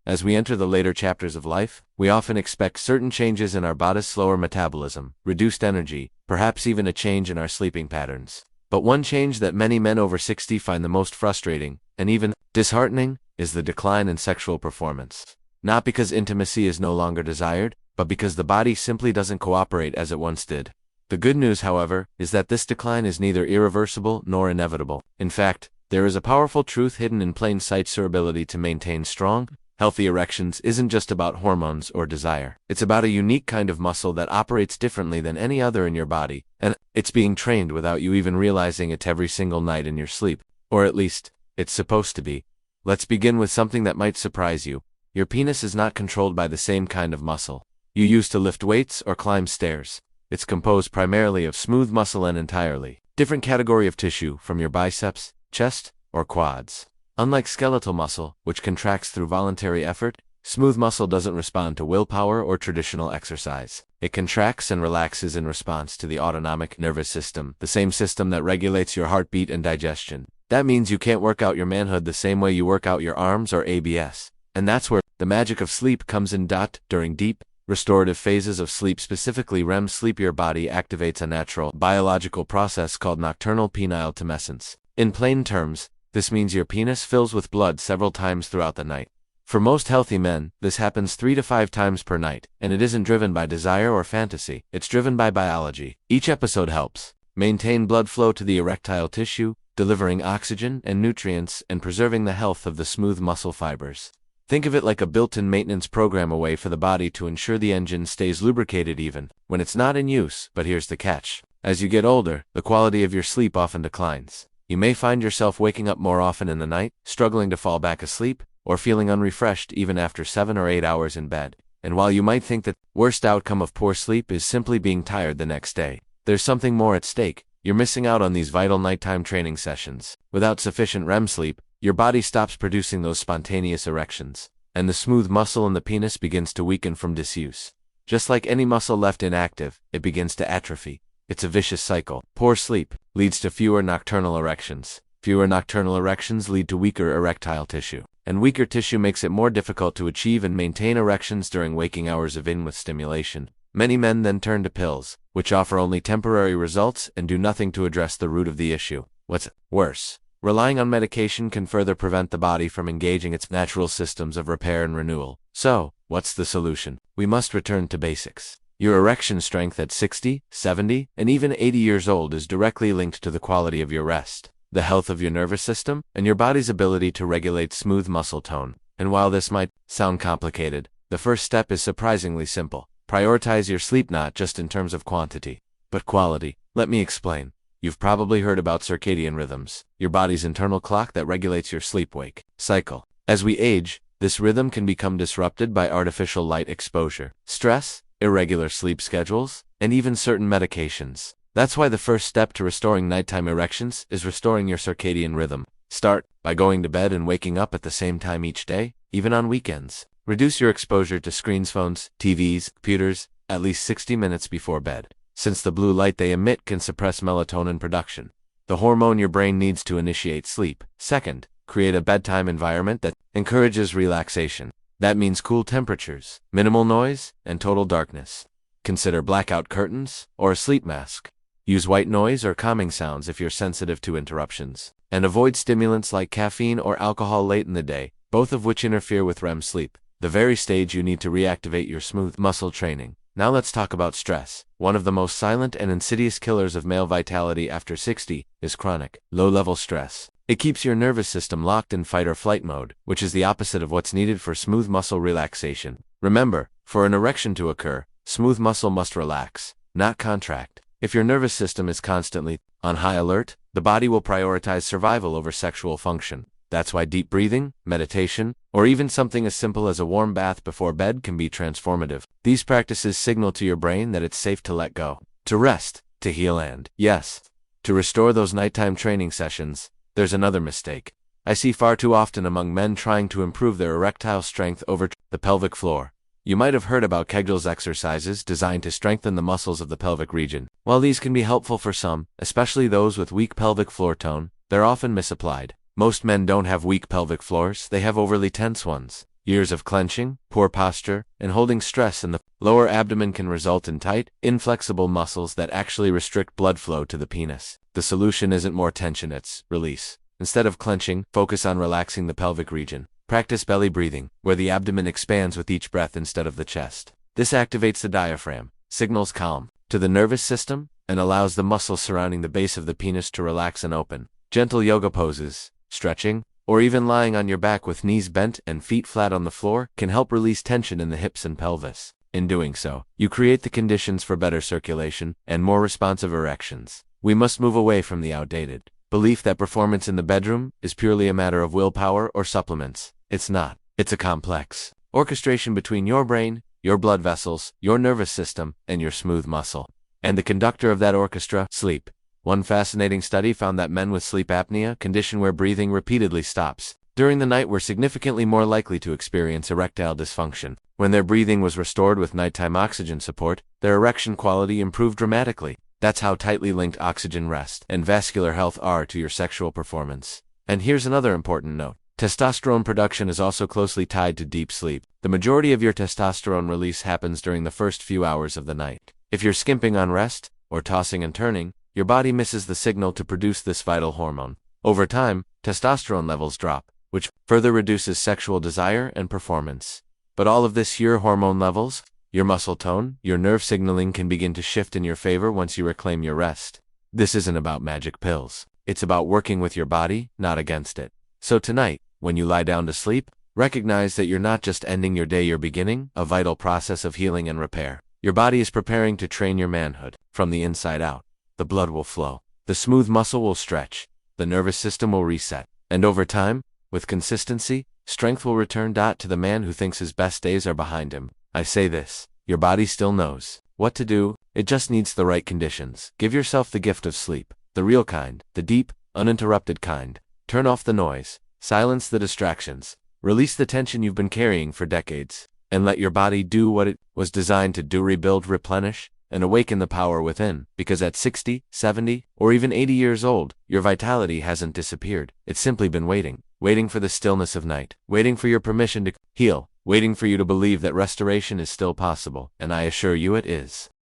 As we enter the later chapters of life, we often expect certain changes in our body's slower metabolism, reduced energy, perhaps even a change in our sleeping patterns. But one change that many men over 60 find the most frustrating, and even disheartening, is the decline in sexual performance. Not because intimacy is no longer desired, but because the body simply doesn't cooperate as it once did. The good news, however, is that this decline is neither irreversible nor inevitable. In fact, there is a powerful truth hidden in plain sight: your ability to maintain strong, healthy erections isn't just about hormones or desire. It's about a unique kind of muscle that operates differently than any other in your body, and it's being trained without you even realizing it every single night in your sleep. Or at least, it's supposed to be. Let's begin with something that might surprise you. Your penis is not controlled by the same kind of muscle you use to lift weights or climb stairs. It's composed primarily of smooth muscle and entirely different category of tissue from your biceps, chest, or quads. Unlike skeletal muscle, which contracts through voluntary effort, smooth muscle doesn't respond to willpower or traditional exercise. It contracts and relaxes in response to the autonomic nervous system, the same system that regulates your heartbeat and digestion. That means you can't work out your manhood the same way you work out your arms or abs. And that's where the magic of sleep comes in. During deep, restorative phases of sleep, specifically REM sleep, your body activates a natural biological process called nocturnal penile tumescence. In plain terms, this means your penis fills with blood several times throughout the night. For most healthy men, this happens 3 to 5 times per night, and it isn't driven by desire or fantasy, it's driven by biology. Each episode helps maintain blood flow to the erectile tissue, delivering oxygen and nutrients and preserving the health of the smooth muscle fibers. Think of it like a built-in maintenance program, a way for the body to ensure the engine stays lubricated even when it's not in use. But here's the catch. As you get older, the quality of your sleep often declines. You may find yourself waking up more often in the night, struggling to fall back asleep, or feeling unrefreshed even after 7 or 8 hours in bed. And while you might think that the worst outcome of poor sleep is simply being tired the next day, there's something more at stake. You're missing out on these vital nighttime training sessions. Without sufficient REM sleep, your body stops producing those spontaneous erections, and the smooth muscle in the penis begins to weaken from disuse. Just like any muscle left inactive, it begins to atrophy. It's a vicious cycle. Poor sleep leads to fewer nocturnal erections. Fewer nocturnal erections lead to weaker erectile tissue. And weaker tissue makes it more difficult to achieve and maintain erections during waking hours of in-with stimulation. Many men then turn to pills, which offer only temporary results and do nothing to address the root of the issue. What's worse, relying on medication can further prevent the body from engaging its natural systems of repair and renewal. So, what's the solution? We must return to basics. Your erection strength at 60, 70, and even 80 years old is directly linked to the quality of your rest, the health of your nervous system, and your body's ability to regulate smooth muscle tone. And while this might sound complicated, the first step is surprisingly simple. Prioritize your sleep, not just in terms of quantity, but quality. Let me explain. You've probably heard about circadian rhythms, your body's internal clock that regulates your sleep-wake cycle. As we age, this rhythm can become disrupted by artificial light exposure, stress, irregular sleep schedules, and even certain medications. That's why the first step to restoring nighttime erections is restoring your circadian rhythm. Start by going to bed and waking up at the same time each day, even on weekends. Reduce your exposure to screens, phones, TVs, computers, at least 60 minutes before bed, since the blue light they emit can suppress melatonin production, the hormone your brain needs to initiate sleep. Second, create a bedtime environment that encourages relaxation. That means cool temperatures, minimal noise, and total darkness. Consider blackout curtains or a sleep mask. Use white noise or calming sounds if you're sensitive to interruptions. And avoid stimulants like caffeine or alcohol late in the day, both of which interfere with REM sleep, the very stage you need to reactivate your smooth muscle training. Now let's talk about stress. One of the most silent and insidious killers of male vitality after 60 is chronic, low-level stress. It keeps your nervous system locked in fight or flight mode, which is the opposite of what's needed for smooth muscle relaxation. Remember, for an erection to occur, smooth muscle must relax, not contract. If your nervous system is constantly on high alert, the body will prioritize survival over sexual function. That's why deep breathing, meditation, or even something as simple as a warm bath before bed can be transformative. These practices signal to your brain that it's safe to let go, to rest, to heal, and, yes, to restore those nighttime training sessions. There's another mistake I see far too often among men trying to improve their erectile strength over the pelvic floor. You might have heard about Kegels exercises designed to strengthen the muscles of the pelvic region. While these can be helpful for some, especially those with weak pelvic floor tone, they're often misapplied. Most men don't have weak pelvic floors, they have overly tense ones. Years of clenching, poor posture, and holding stress in the lower abdomen can result in tight, inflexible muscles that actually restrict blood flow to the penis. The solution isn't more tension, it's release. Instead of clenching, focus on relaxing the pelvic region. Practice belly breathing, where the abdomen expands with each breath instead of the chest. This activates the diaphragm, signals calm to the nervous system, and allows the muscles surrounding the base of the penis to relax and open. Gentle yoga poses, stretching, or even lying on your back with knees bent and feet flat on the floor can help release tension in the hips and pelvis. In doing so, you create the conditions for better circulation and more responsive erections. We must move away from the outdated belief that performance in the bedroom is purely a matter of willpower or supplements. It's not. It's a complex orchestration between your brain, your blood vessels, your nervous system, and your smooth muscle. And the conductor of that orchestra, sleep. One fascinating study found that men with sleep apnea, condition where breathing repeatedly stops during the night, were significantly more likely to experience erectile dysfunction. When their breathing was restored with nighttime oxygen support, their erection quality improved dramatically. That's how tightly linked oxygen rest and vascular health are to your sexual performance. And here's another important note. Testosterone production is also closely tied to deep sleep. The majority of your testosterone release happens during the first few hours of the night. If you're skimping on rest, or tossing and turning, your body misses the signal to produce this vital hormone. Over time, testosterone levels drop, which further reduces sexual desire and performance. But all of this, your hormone levels, your muscle tone, your nerve signaling can begin to shift in your favor once you reclaim your rest. This isn't about magic pills. It's about working with your body, not against it. So tonight, when you lie down to sleep, recognize that you're not just ending your day, you're beginning a vital process of healing and repair. Your body is preparing to train your manhood from the inside out. The blood will flow, the smooth muscle will stretch, the nervous system will reset, and over time, with consistency, strength will return. To the man who thinks his best days are behind him, I say this: your body still knows what to do, it just needs the right conditions. Give yourself the gift of sleep, the real kind, the deep, uninterrupted kind. Turn off the noise, silence the distractions, release the tension you've been carrying for decades, and let your body do what it was designed to do: rebuild, replenish, and awaken the power within. Because at 60, 70, or even 80 years old, your vitality hasn't disappeared. It's simply been waiting for the stillness of night, waiting for your permission to heal, waiting for you to believe that restoration is still possible, and I assure you it is.